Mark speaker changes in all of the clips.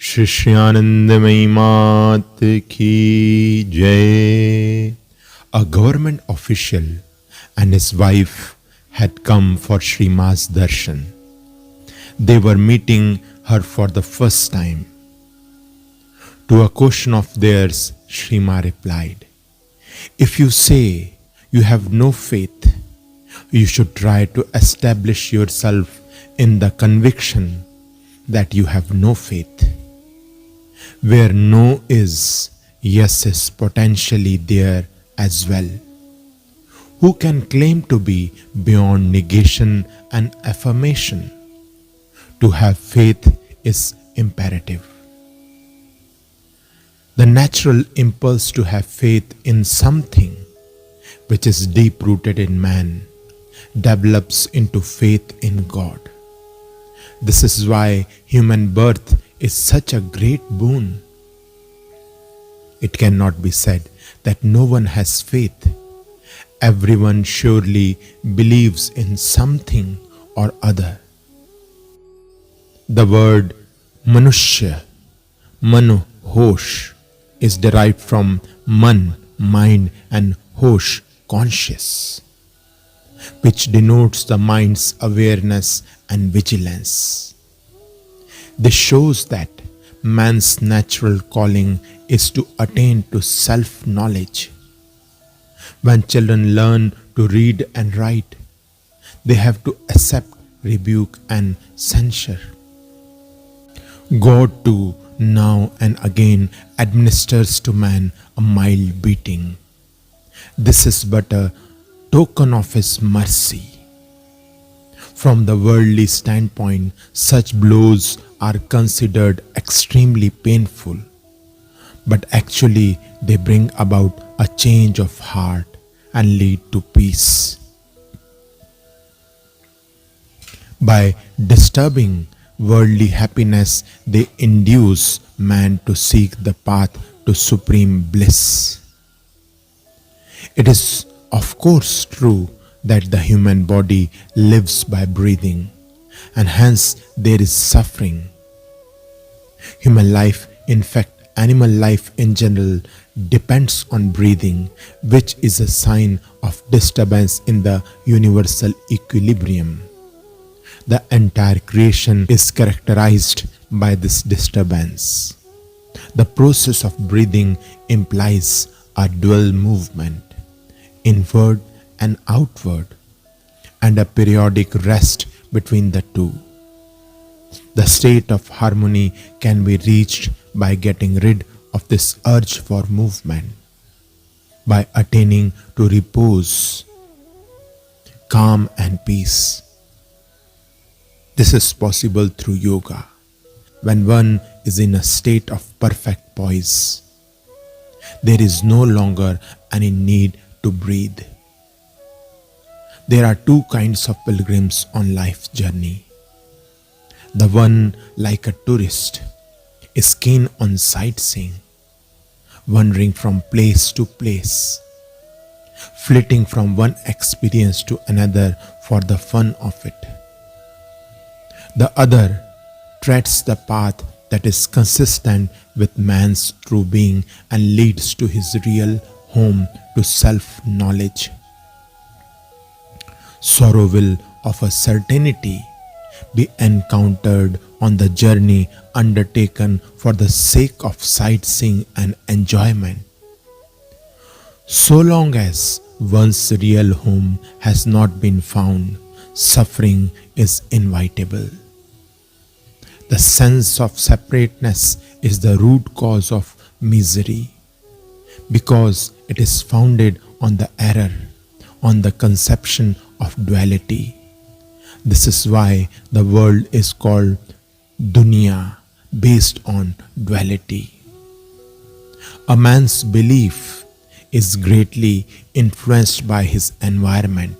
Speaker 1: Shri Shri Anandamayi Ma ki Jai. A government official and his wife had come for Shri Ma's darshan. They were meeting her for the first time. To a question of theirs, Shri Ma replied, "If you say you have no faith, you should try to establish yourself in the conviction that you have no faith. Where no is, yes is potentially there as well. Who can claim to be beyond negation and affirmation? To have faith is imperative. The natural impulse to have faith in something which is deep rooted in man develops into faith in God. This is why human birth is such a great boon. It cannot be said that no one has faith. Everyone surely believes in something or other. The word manushya, manu, hosh, is derived from man, mind, and hosh, conscious, which denotes the mind's awareness and vigilance. This shows that man's natural calling is to attain to self-knowledge. When children learn to read and write, they have to accept rebuke and censure. God too now and again administers to man a mild beating. This is but a token of his mercy. From the worldly standpoint, such blows are considered extremely painful, but actually they bring about a change of heart and lead to peace. By disturbing worldly happiness, they induce man to seek the path to supreme bliss. It is of course true that the human body lives by breathing, and hence there is suffering. Human life, in fact animal life in general, depends on breathing, which is a sign of disturbance in the universal equilibrium. The entire creation is characterized by this disturbance. The process of breathing implies a dual movement, inward and outward, and a periodic rest between the two. The state of harmony can be reached by getting rid of this urge for movement, by attaining to repose, calm and peace. This is possible through yoga, when one is in a state of perfect poise. There is no longer any need to breathe. There are two kinds of pilgrims on life's journey. The one, like a tourist, is keen on sightseeing, wandering from place to place, flitting from one experience to another for the fun of it. The other treads the path that is consistent with man's true being and leads to his real home, to self-knowledge. Sorrow will, of a certainty, be encountered on the journey undertaken for the sake of sightseeing and enjoyment. So long as one's real home has not been found, suffering is inevitable. The sense of separateness is the root cause of misery, because it is founded on the error, on the conception of duality. This is why the world is called dunya, based on duality. A man's belief is greatly influenced by his environment.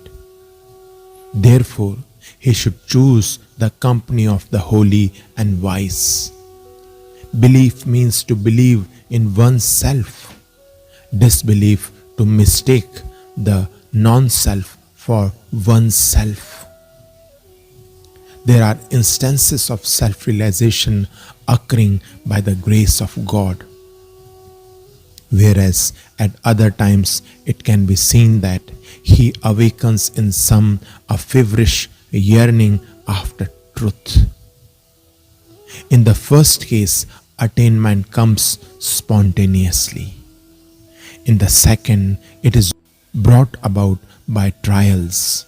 Speaker 1: Therefore, he should choose the company of the holy and wise. Belief means to believe in oneself. Disbelief to mistake the non-self for oneself. There are instances of self-realization occurring by the grace of God, whereas at other times it can be seen that he awakens in some a feverish yearning after truth. In the first case, attainment comes spontaneously. In the second, it is brought about by trials.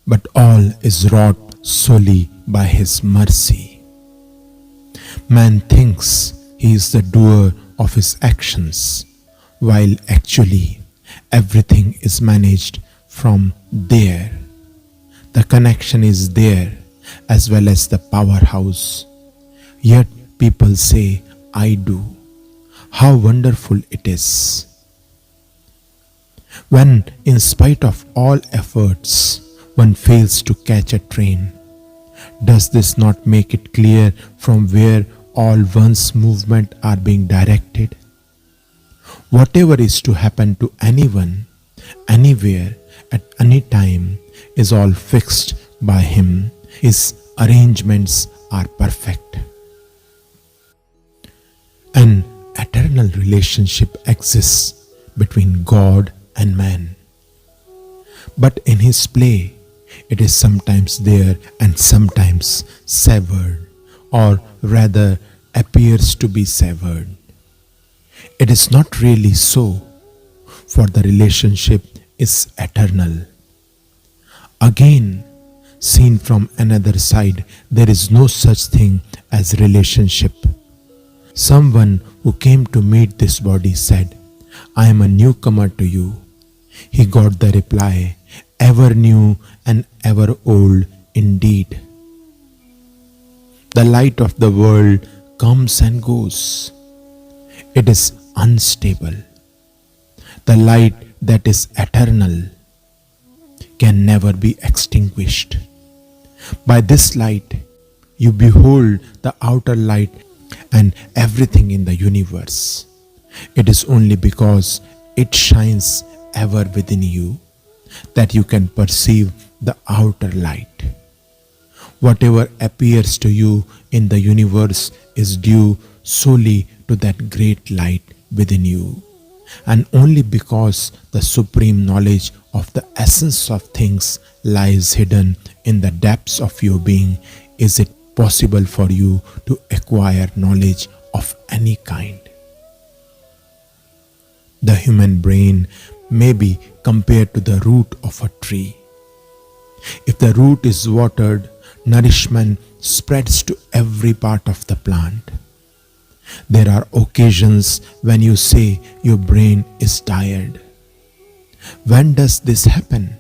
Speaker 1: But all is wrought solely by his mercy. Man thinks he is the doer of his actions, while actually everything is managed from there. The connection is there as well as the powerhouse. Yet people say, I do. How wonderful it is. When, in spite of all efforts, one fails to catch a train, does this not make it clear from where all one's movement are being directed? Whatever is to happen to anyone, anywhere, at any time, is all fixed by him. His arrangements are perfect. An eternal relationship exists between God and man. But in his play, it is sometimes there and sometimes severed, or rather appears to be severed. It is not really so, for the relationship is eternal. Again, seen from another side, there is no such thing as relationship. Someone who came to meet this body said, I am a newcomer to you. He got the reply, ever new and ever old indeed. The light of the world comes and goes. It is unstable. The light that is eternal can never be extinguished. By this light, you behold the outer light and everything in the universe. It is only because it shines ever within you that you can perceive the outer light. Whatever appears to you in the universe is due solely to that great light within you, and only because the supreme knowledge of the essence of things lies hidden in the depths of your being is it possible for you to acquire knowledge of any kind. The human brain may be compared to the root of a tree. If the root is watered, nourishment spreads to every part of the plant. There are occasions when you say your brain is tired. When does this happen?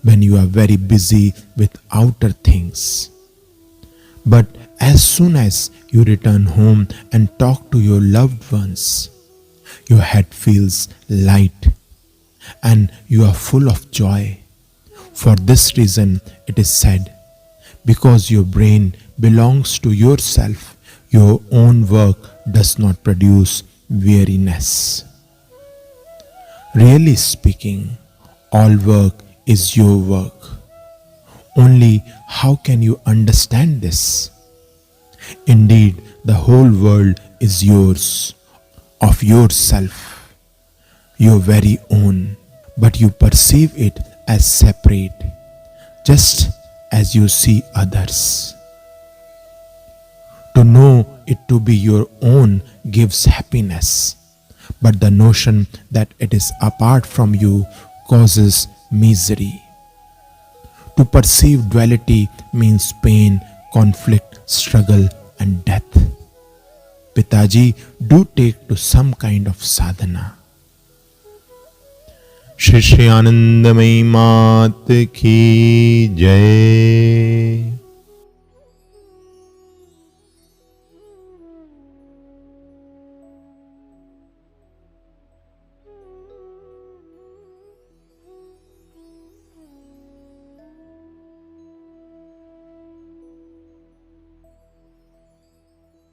Speaker 1: When you are very busy with outer things. But as soon as you return home and talk to your loved ones, your head feels light and you are full of joy. For this reason it is said, because your brain belongs to yourself, your own work does not produce weariness. Really speaking, all work is your work. Only how can you understand this? Indeed, the whole world is yours, of yourself, your very own, but you perceive it as separate, just as you see others. To know it to be your own gives happiness, but the notion that it is apart from you causes misery. To perceive duality means pain, conflict, struggle, and death. Pitaji, do take to some kind of sadhana. Shri Shri Anandamayi Ma ki Jai.